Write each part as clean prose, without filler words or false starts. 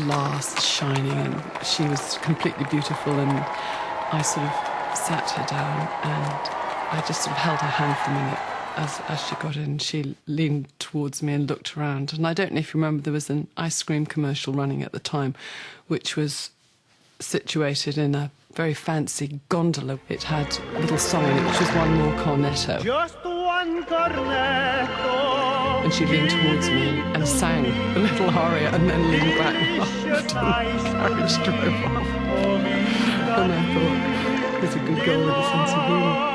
glass shining, and she was completely beautiful, and I sort of sat her down and I just sort of held her hand for a minute as she got in. She leaned towards me and looked around, and I don't know if you remember, there was an ice cream commercial running at the time, which was situated in a very fancy gondola. It had a little song in it, which was One More Cornetto. Just one cornetto. And she leaned towards me and sang the little aria and then leaned back and laughed. And the carriage drove off. And I thought, there's a good girl with a sense of humour.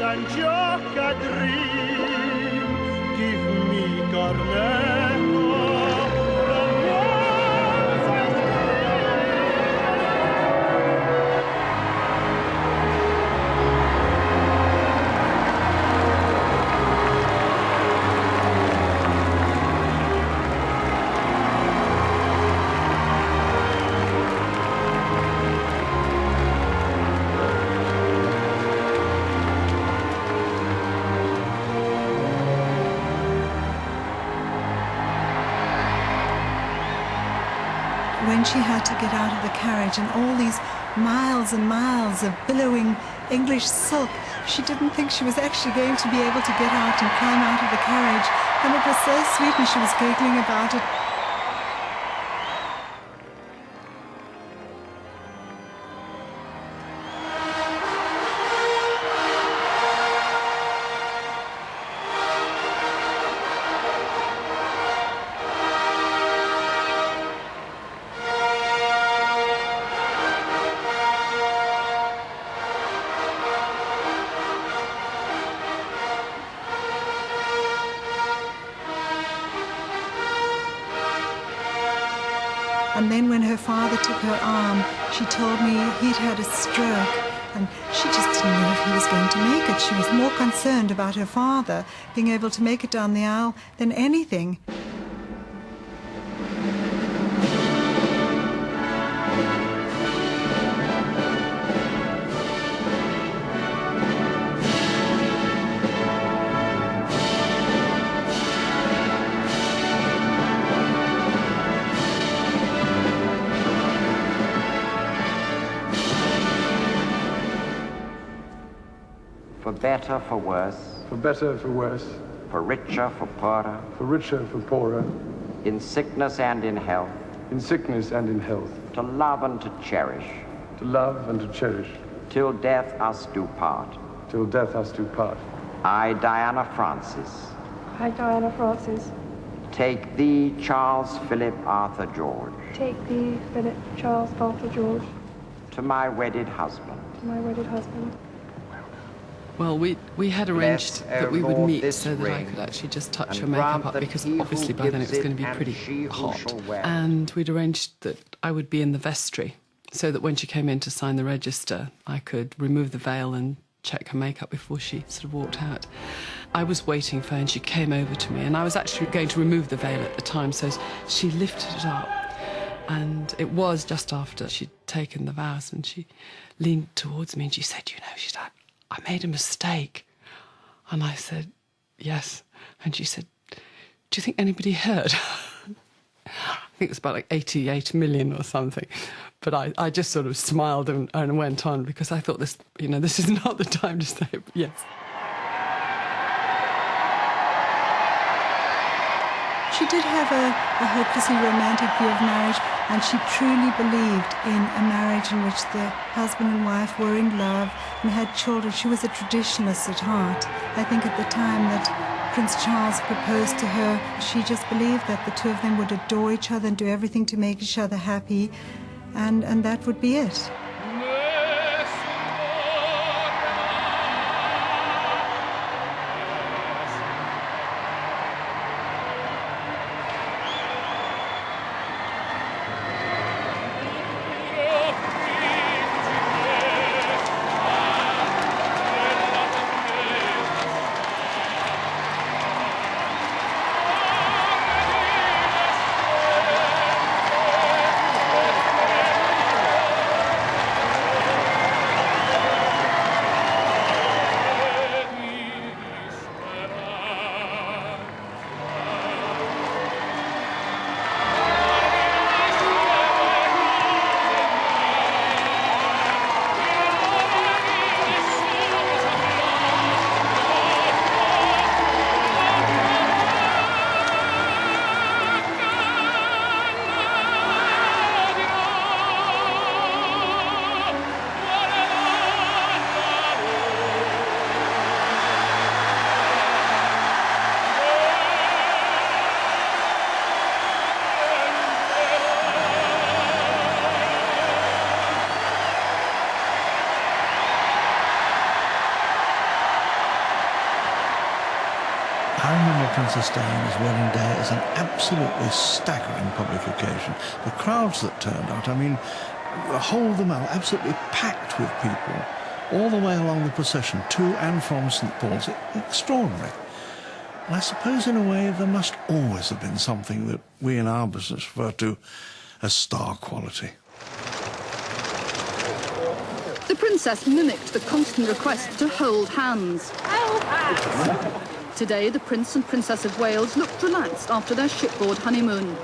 And just a dream, give me cornetto. When she had to get out of the carriage and all these miles and miles of billowing English silk, she didn't think she was actually going to be able to get out and climb out of the carriage. And it was so sweet, and she was giggling about it. And then when her father took her arm, she told me he'd had a stroke, and she just didn't know if he was going to make it. She was more concerned about her father being able to make it down the aisle than anything. For better, for worse. For better, for worse. For richer, for poorer. For richer, for poorer. In sickness and in health. In sickness and in health. To love and to cherish. To love and to cherish. Till death us do part. Till death us do part. I, Diana Francis. I, Diana Francis. Take thee, Charles Philip Arthur George. Take thee, Philip Charles Arthur George. To my wedded husband. To my wedded husband. Well, we had arranged that we would meet so that I ring, could actually just touch and her makeup grant up, that because he obviously who by then it gives was going to be it and pretty she who hot. shall wear it. And we'd arranged that I would be in the vestry so that when she came in to sign the register, I could remove the veil and check her makeup before she sort of walked out. I was waiting for her and she came over to me, and I was actually going to remove the veil at the time, so she lifted it up. And it was just after she'd taken the vows, and she leaned towards me and she said, you know, she's like, I made a mistake. And I said, yes. And she said, do you think anybody heard? I think it was about like 88 million or something. But I just sort of smiled and went on, because I thought this is not the time to say yes. She did have a hopelessly romantic view of marriage, and she truly believed in a marriage in which the husband and wife were in love and had children. She was a traditionalist at heart. I think at the time that Prince Charles proposed to her, she just believed that the two of them would adore each other and do everything to make each other happy, and that would be it. Princess Diana's wedding day as an absolutely staggering public occasion. The crowds that turned out, I mean, the whole of the Mall absolutely packed with people all the way along the procession to and from St Paul's. Extraordinary. And I suppose in a way there must always have been something that we in our business refer to as star quality. The princess mimicked the constant request to hold hands. Today, the Prince and Princess of Wales looked relaxed after their shipboard honeymoon.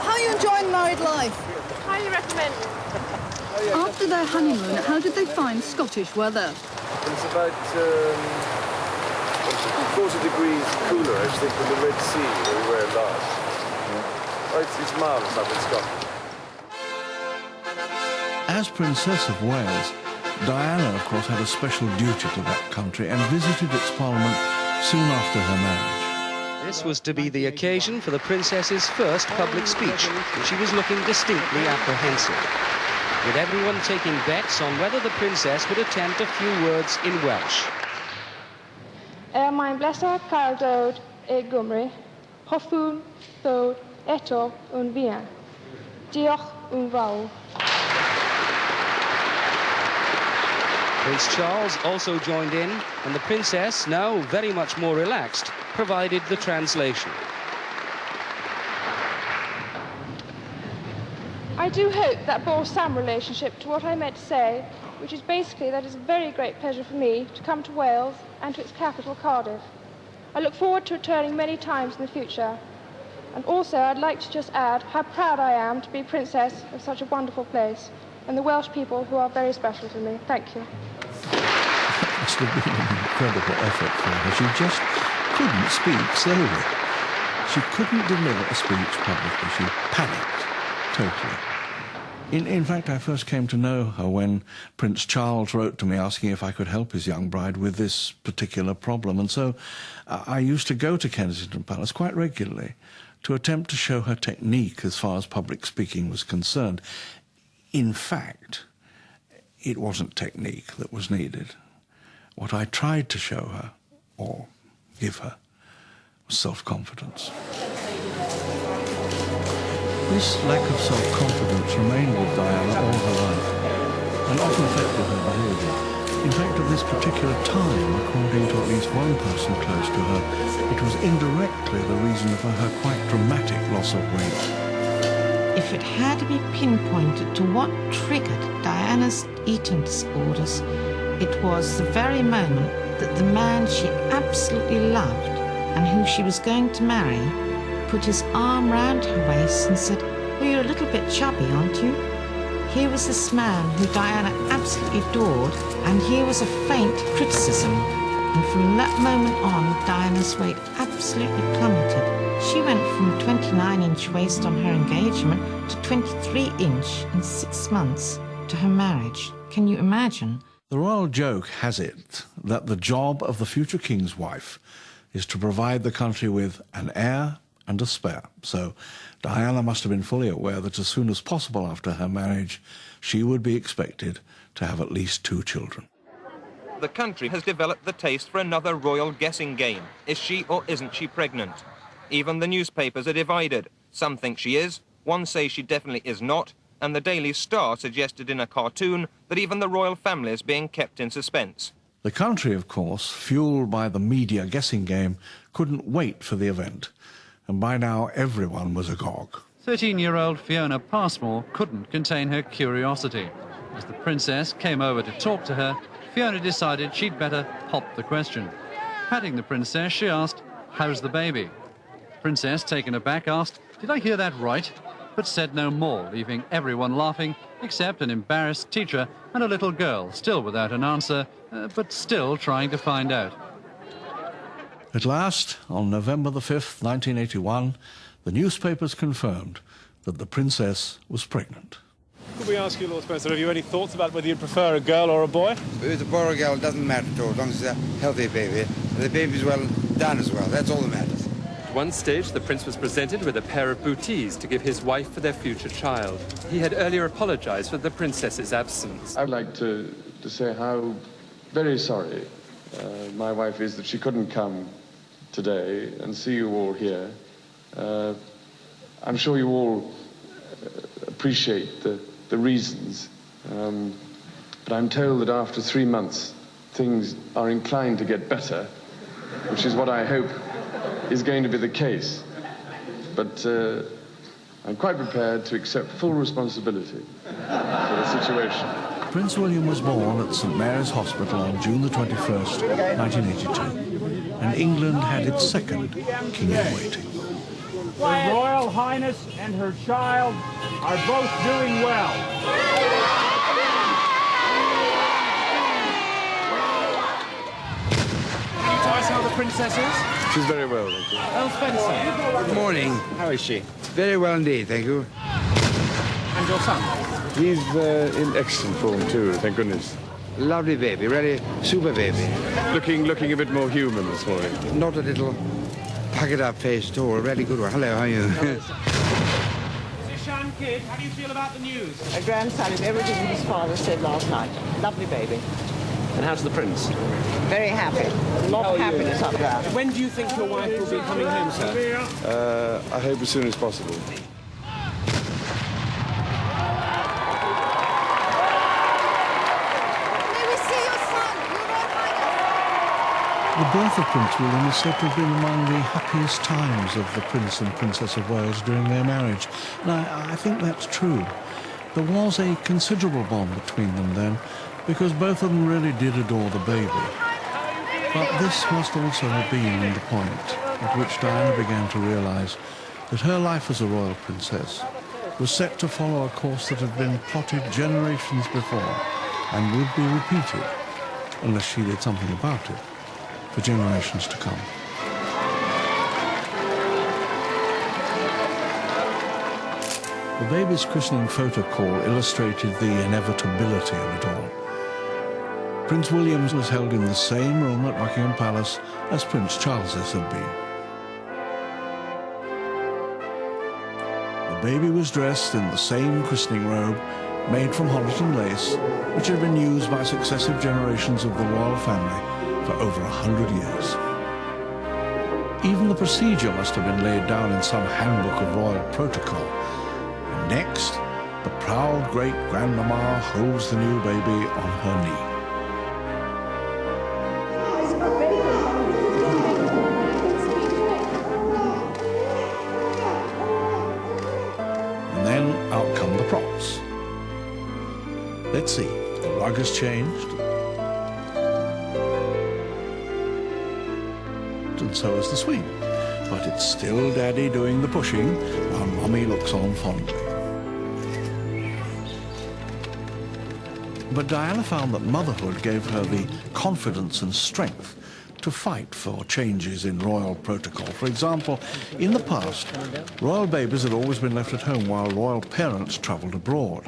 How are you enjoying married life? Highly recommend. After their honeymoon, how did they find Scottish weather? It's about 40 degrees cooler, I think, than the Red Sea where we were last. Oh, it's marvellous up in Scotland. As Princess of Wales, Diana, of course, had a special duty to that country and visited its parliament soon after her marriage. This was to be the occasion for the princess's first public speech, and she was looking distinctly apprehensive, with everyone taking bets on whether the princess would attempt a few words in Welsh. Mae'n bleser cael dod I Gymru. Hoffwn ddod eto yn fuan. Diolch yn fawr. Prince Charles also joined in, and the princess, now very much more relaxed, provided the translation. I do hope that bore some relationship to what I meant to say, which is basically that it's a very great pleasure for me to come to Wales and to its capital, Cardiff. I look forward to returning many times in the future. And also, I'd like to just add how proud I am to be princess of such a wonderful place, and the Welsh people who are very special to me. Thank you. It must have been an incredible effort for her. She just couldn't speak slowly. She couldn't deliver a speech publicly. She panicked totally. In fact, I first came to know her when Prince Charles wrote to me asking if I could help his young bride with this particular problem. And so I used to go to Kensington Palace quite regularly to attempt to show her technique as far as public speaking was concerned. In fact, it wasn't technique that was needed. What I tried to show her, or give her, was self-confidence. This lack of self-confidence remained with Diana all her life, and often affected her behaviour. In fact, at this particular time, according to at least one person close to her, it was indirectly the reason for her quite dramatic loss of weight. If it had to be pinpointed to what triggered Diana's eating disorders, it was the very moment that the man she absolutely loved and who she was going to marry put his arm round her waist and said, "Well, you're a little bit chubby, aren't you?" Here was this man who Diana absolutely adored, and here was a faint criticism. And from that moment on, Diana's weight absolutely plummeted. She went from 29-inch waist on her engagement to 23-inch in 6 months to her marriage. Can you imagine? The royal joke has it that the job of the future king's wife is to provide the country with an heir and a spare. So Diana must have been fully aware that as soon as possible after her marriage, she would be expected to have at least 2 children. The country has developed the taste for another royal guessing game. Is she or isn't she pregnant? Even the newspapers are divided. Some think she is, one says she definitely is not, and the Daily Star suggested in a cartoon that even the royal family is being kept in suspense. The country, of course, fueled by the media guessing game, couldn't wait for the event. And by now, everyone was agog. 13-year-old Fiona Passmore couldn't contain her curiosity. As the princess came over to talk to her, Fiona decided she'd better pop the question. Patting the princess, she asked, "How's the baby?" Princess, taken aback, asked, "Did I hear that right?" but said no more, leaving everyone laughing, except an embarrassed teacher and a little girl, still without an answer, but still trying to find out. At last, on November the 5th, 1981, the newspapers confirmed that the princess was pregnant. Could we ask you, Lord Spencer, have you any thoughts about whether you'd prefer a girl or a boy? Whether it's a boy or a girl, it doesn't matter at all, as long as it's a healthy baby. And the baby's well done as well, that's all that matters. At one stage, the prince was presented with a pair of bootees to give his wife for their future child. He had earlier apologized for the princess's absence. I'd like to say how very sorry my wife is that she couldn't come today and see you all here. I'm sure you all appreciate the reasons, but I'm told that after 3 months things are inclined to get better, which is what I hope is going to be the case. But I'm quite prepared to accept full responsibility for the situation. Prince William was born at St Mary's Hospital on June the 21st, 1982, and England had its second King in Waiting. Her Royal Highness and her child are both doing well. Can you tell us how the princess is? She's very well, thank you. Earl Spencer. Good morning. How is she? Very well indeed, thank you. And your son? He's in excellent form too, thank goodness. Lovely baby, really super baby. Looking a bit more human this morning. Not a little pack-it-up face at all, a really good one. Hello, how are you? Zishan kid, how do you feel about the news? My grandson is everything his father said last night. Lovely baby. And how's the prince? Very happy. A lot of happiness up there. When do you think your wife will be coming home, sir? I hope as soon as possible. The birth of Prince William is said to have been among the happiest times of the Prince and Princess of Wales during their marriage. And I think that's true. There was a considerable bond between them then, because both of them really did adore the baby. But this must also have been the point at which Diana began to realise that her life as a royal princess was set to follow a course that had been plotted generations before and would be repeated, unless she did something about it, for generations to come. The baby's christening photo call illustrated the inevitability of it all. Prince William was held in the same room at Buckingham Palace as Prince Charles's had been. The baby was dressed in the same christening robe made from Honiton lace, which had been used by successive generations of the royal family for over 100 years. Even the procedure must have been laid down in some handbook of royal protocol. And next, the proud great-grandmama holds the new baby on her knee. And then out come the props. Let's see, the rug has changed, and so is the swing. But it's still Daddy doing the pushing, while Mummy looks on fondly. But Diana found that motherhood gave her the confidence and strength to fight for changes in royal protocol. For example, in the past, royal babies had always been left at home while royal parents travelled abroad.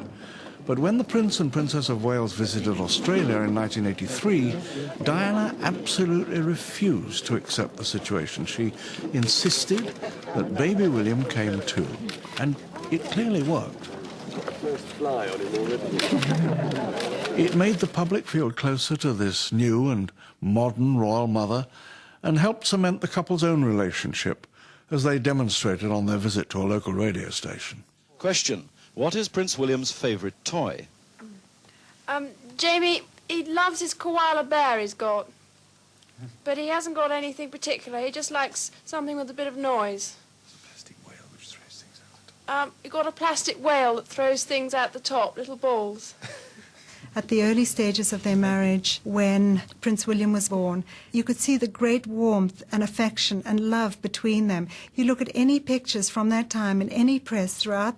But when the Prince and Princess of Wales visited Australia in 1983, Diana absolutely refused to accept the situation. She insisted that baby William came too, and it clearly worked. First fly on him already. It made the public feel closer to this new and modern royal mother and helped cement the couple's own relationship, as they demonstrated on their visit to a local radio station. Question. What is Prince William's favourite toy? Jamie, he loves his koala bear he's got. But he hasn't got anything particular. He just likes something with a bit of noise. Plastic whale which throws things out the top. He got a plastic whale that throws things out the top, little balls. At the early stages of their marriage, when Prince William was born, you could see the great warmth and affection and love between them. You look at any pictures from that time in any press throughout the